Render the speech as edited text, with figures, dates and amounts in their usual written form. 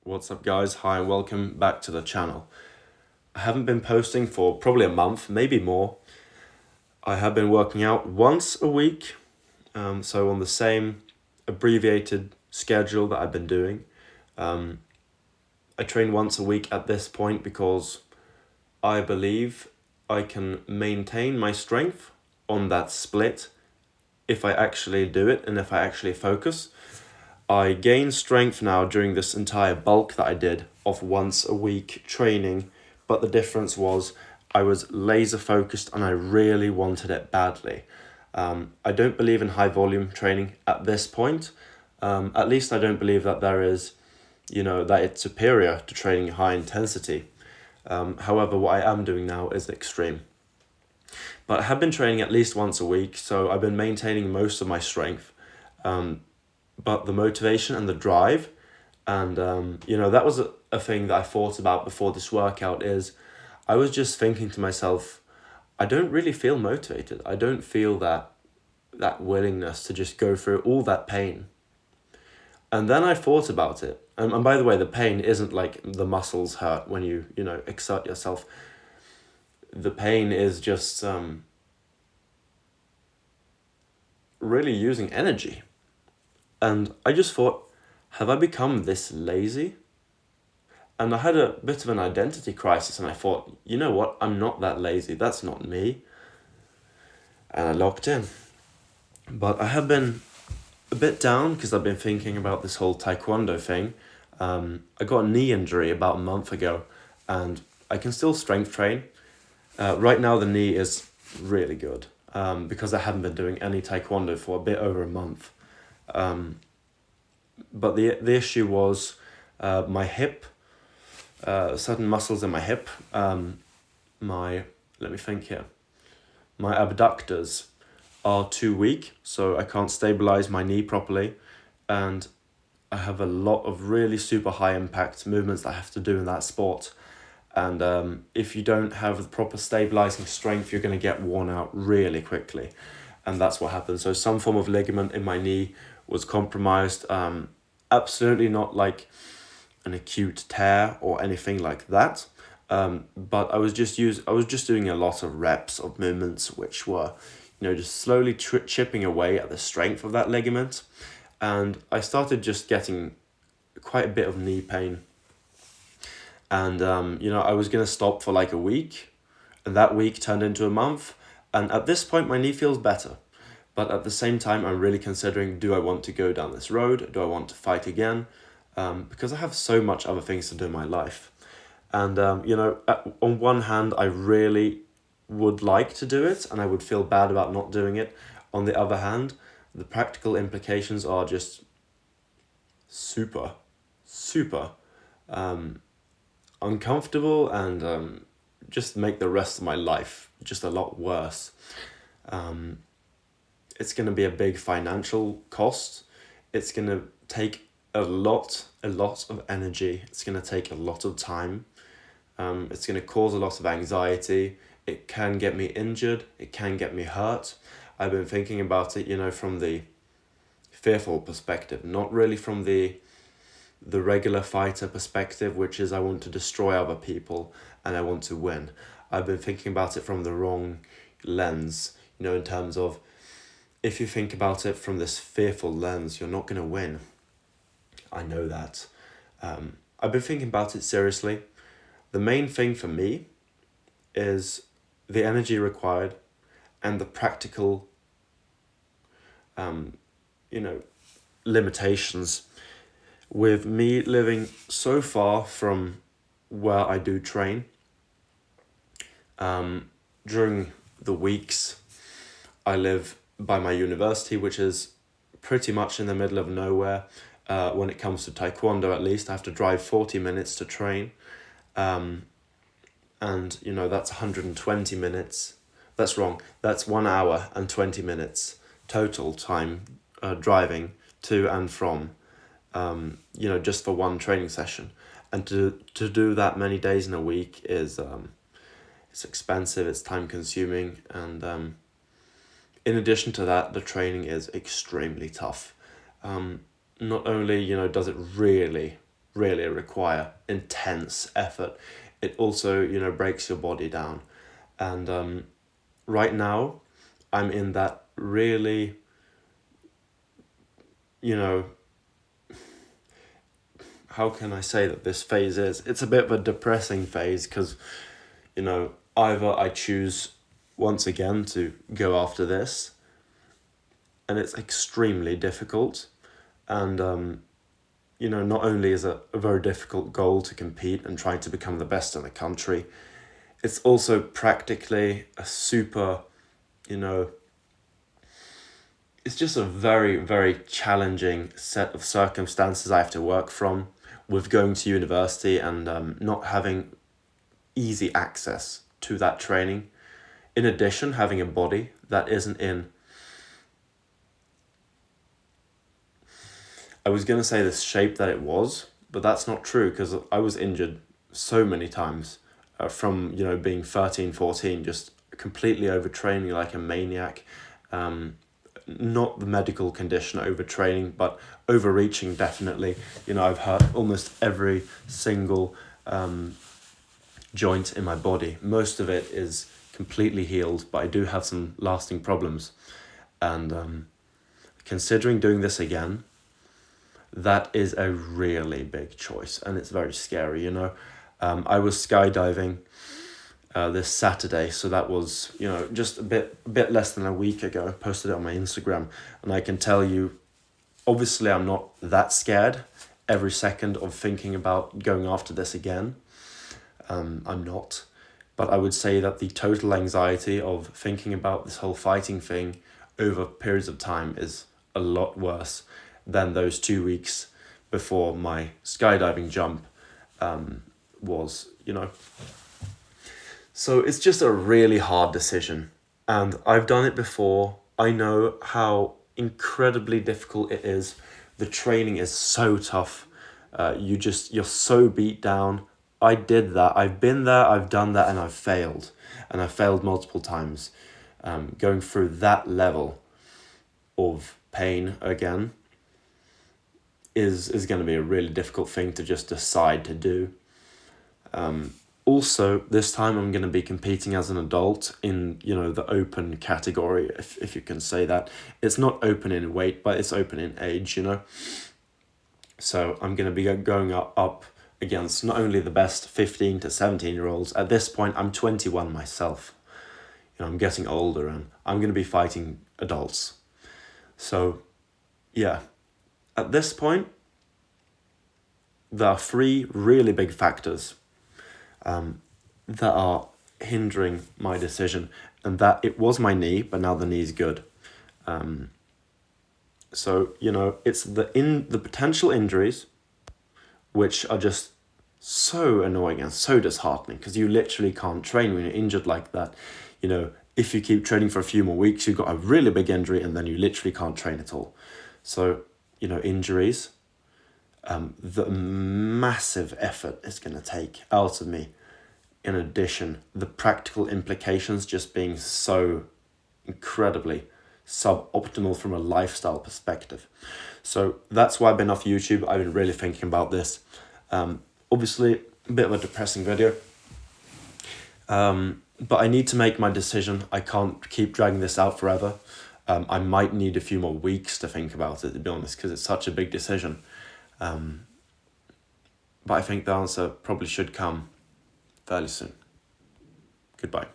What's up, guys? Hi, and welcome back to the channel. I haven't been posting for probably a month, maybe more. I have been working out once a week, so on the same abbreviated schedule that I've been doing. I train once a week at this point because I believe I can maintain my strength on that split if I actually do it and if I actually focus. I gained strength now during this entire bulk that I did of once a week training, but the difference was I was laser focused and I really wanted it badly. I don't believe in high volume training at this point. At least I don't believe that there is, that it's superior to training high intensity. However, what I am doing now is extreme. But I have been training at least once a week, so I've been maintaining most of my strength. But the motivation and the drive, and that was a thing that I thought about before this workout is I was just thinking to myself, I don't really feel motivated. I don't feel that willingness to just go through all that pain. And then I thought about it. And by the way, the pain isn't like the muscles hurt when you exert yourself. The pain is just really using energy. And I just thought, have I become this lazy? And I had a bit of an identity crisis and I thought, you know what, I'm not that lazy, that's not me. And I locked in. But I have been a bit down because I've been thinking about this whole taekwondo thing. I got a knee injury about a month ago and I can still strength train. Right now the knee is really good because I haven't been doing any taekwondo for a bit over a month. But the issue was my hip, certain muscles in my hip, let me think here, my abductors are too weak, so I can't stabilize my knee properly, and I have a lot of really super high impact movements that I have to do in that sport. And if you don't have the proper stabilizing strength, you're going to get worn out really quickly. And that's what happened. So some form of ligament in my knee was compromised. Absolutely not like an acute tear or anything like that. But I was just doing a lot of reps of movements which were, just slowly chipping away at the strength of that ligament. And I started just getting quite a bit of knee pain. And, I was going to stop for like a week, and that week turned into a month. And at this point, my knee feels better. But at the same time, I'm really considering, do I want to go down this road? Do I want to fight again? Because I have so much other things to do in my life. And, on one hand, I really would like to do it, and I would feel bad about not doing it. On the other hand, the practical implications are just super, super uncomfortable and just make the rest of my life just a lot worse. It's going to be a big financial cost. It's going to take a lot of energy. It's going to take a lot of time. It's going to cause a lot of anxiety. It can get me injured. It can get me hurt. I've been thinking about it, from the fearful perspective, not really from the regular fighter perspective, which is I want to destroy other people and I want to win. I've been thinking about it from the wrong lens, in terms of if you think about it from this fearful lens, you're not going to win. I know that. I've been thinking about it seriously. The main thing for me is the energy required and the practical, limitations. With me living so far from where I do train, during the weeks, I live by my university, which is pretty much in the middle of nowhere. When it comes to taekwondo, at least, I have to drive 40 minutes to train. And, that's 120 minutes. That's wrong. That's 1 hour and 20 minutes total time driving to and from, just for one training session. And to do that many days in a week is it's expensive, it's time consuming, and in addition to that, the training is extremely tough. Not only, does it really, really require intense effort. It also, breaks your body down. And right now, I'm in that really, how can I say that this phase is? It's a bit of a depressing phase because, either I choose once again to go after this, and it's extremely difficult. And, not only is it a very difficult goal to compete and try to become the best in the country, it's also practically a super, it's just a very, very challenging set of circumstances I have to work from with going to university and not having easy access to that training. In addition, having a body that isn't in, I was going to say this shape that it was, but that's not true because I was injured so many times from, being 13, 14, just completely overtraining like a maniac. Not the medical condition overtraining, but overreaching definitely. I've hurt almost every single joint in my body. Most of it is completely healed, but I do have some lasting problems. And considering doing this again, that is a really big choice, and it's very scary. I was skydiving this Saturday, so that was just a bit less than a week ago. I posted it on my Instagram, and I can tell you, obviously I'm not that scared every second of thinking about going after this again. I'm not, but I would say that the total anxiety of thinking about this whole fighting thing over periods of time is a lot worse than those 2 weeks before my skydiving jump was. So it's just a really hard decision, and I've done it before. I know how incredibly difficult it is. The training is so tough. You're so beat down. I did that. I've been there, I've done that, and I've failed. And I've failed multiple times. Going through that level of pain again is going to be a really difficult thing to just decide to do. Also, this time I'm going to be competing as an adult in, the open category, if you can say that. It's not open in weight, but it's open in age, So I'm going to be going up against not only the best 15 to 17-year-olds. At this point, I'm 21 myself. I'm getting older, and I'm going to be fighting adults. So, yeah. At this point, there are 3 really big factors that are hindering my decision, and that it was my knee, but now the knee's good. So, it's the potential injuries, which are just so annoying and so disheartening, because you literally can't train when you're injured like that. If you keep training for a few more weeks, you've got a really big injury, and then you literally can't train at all. So, injuries, the massive effort it's going to take out of me. In addition, the practical implications just being so incredibly suboptimal from a lifestyle perspective. So that's why I've been off YouTube. I've been really thinking about this. Obviously, a bit of a depressing video. But I need to make my decision. I can't keep dragging this out forever. I might need a few more weeks to think about it, to be honest, because it's such a big decision. But I think the answer probably should come fairly soon. Goodbye.